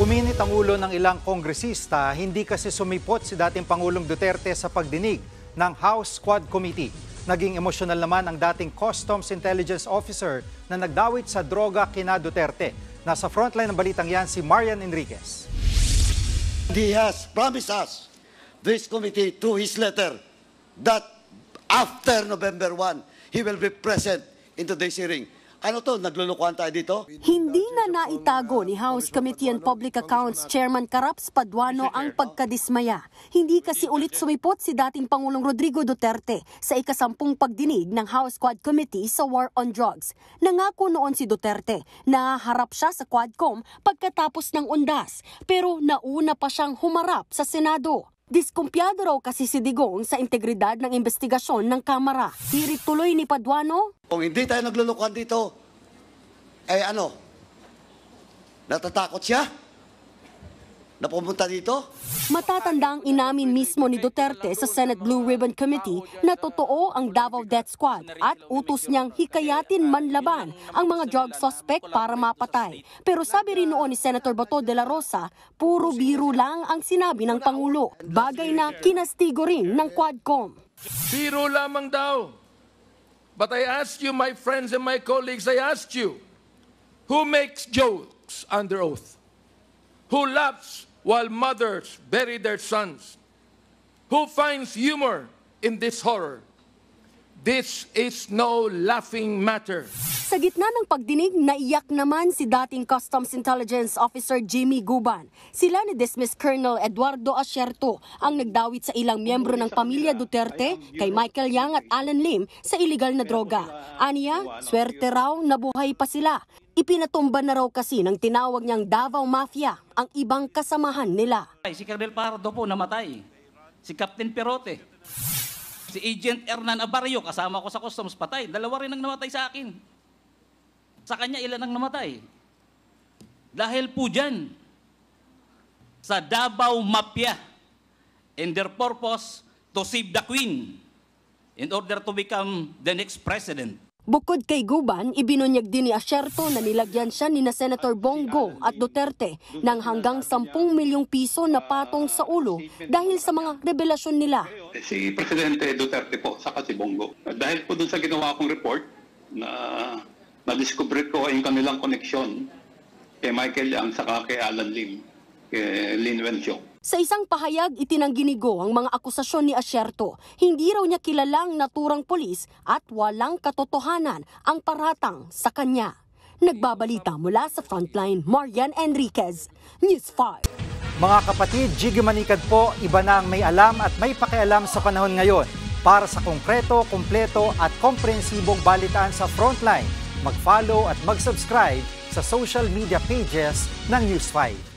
Uminit ang ulo ng ilang kongresista, hindi kasi sumipot si dating Pangulong Duterte sa pagdinig ng House Quad Committee. Naging emosyonal naman ang dating Customs Intelligence Officer na nagdawit sa droga kina Duterte. Nasa frontline ng balitang yan si Marian Enriquez. He has promised us, this committee, through his letter, that after November 1, he will be present in today's hearing. Ano to? Naglulukuhan tayo dito? Hindi na naitago ni House Committee on Public Accounts Chairman Caraps Paduano ang pagkadismaya. Hindi kasi ulit sumipot si dating Pangulong Rodrigo Duterte sa ikasampung pagdinig ng House Quad Committee sa War on Drugs. Nangako noon si Duterte na harap siya sa Quadcom pagkatapos ng undas, pero nauna pa siyang humarap sa Senado. Diskumpiyado raw kasi si Digong sa integridad ng investigasyon ng Kamara. Hirit tuloy ni Paduano. Kung hindi tayo naglulukuhan dito, natatakot siya na pumunta dito? Matatandang inamin mismo ni Duterte sa Senate Blue Ribbon Committee na totoo ang Davao Death Squad at utos niyang hikayatin manlaban ang mga drug suspect para mapatay. Pero sabi rin noon ni Senator Bato de la Rosa, puro biro lang ang sinabi ng Pangulo. Bagay na kinastigo rin ng Quadcom. Biro lamang daw. But I ask you, my friends and my colleagues, I ask you, who makes jokes under oath? Who laughs while mothers bury their sons? Who finds humor in this horror? This is no laughing matter. Sa gitna ng pagdinig, naiyak naman si dating Customs Intelligence Officer Jimmy Guban. Sila ni dismissed Colonel Eduardo Asierto ang nagdawit sa ilang miyembro ng pamilya Duterte, kay Michael Yang at Alan Lim sa iligal na droga. Aniya, swerte raw na buhay pa sila. Ipinatumba na raw kasi ng tinawag niyang Davao Mafia ang ibang kasamahan nila. Si Colonel Pardo po namatay. Si Captain Perote. Si Agent Hernan Abarrio, kasama ko sa Customs, patay. Dalawa rin ang namatay sa akin. Sa kanya, ilan ang namatay? Dahil po dyan, sa Davao Mafia, and their purpose to save the Queen in order to become the next president. Bukod kay Guban, ibinunyag din ni Asierto na nilagyan siya ni na Senator Bongo at Duterte ng hanggang 10 milyong piso na patong sa ulo dahil sa mga revelasyon nila. Si Presidente Duterte po, saka si Bongo. Dahil po dun sa ginawa kong report na na-discover ko yung kanilang koneksyon kay Michael Yang saka kay Alan Lim, kay Lin Wencio. Sa isang pahayag, itinanggi ni Go ang mga akusasyon ni Asierto. Hindi raw niya kilalang naturang polis at walang katotohanan ang paratang sa kanya. Nagbabalita mula sa Frontline, Marian Enriquez, News 5. Mga kapatid, Jiggy Manikad po, iba na ang may alam at may pakialam sa panahon ngayon. Para sa konkreto, kumpleto at komprehensibong balitaan sa Frontline, mag-follow at mag-subscribe sa social media pages ng News 5.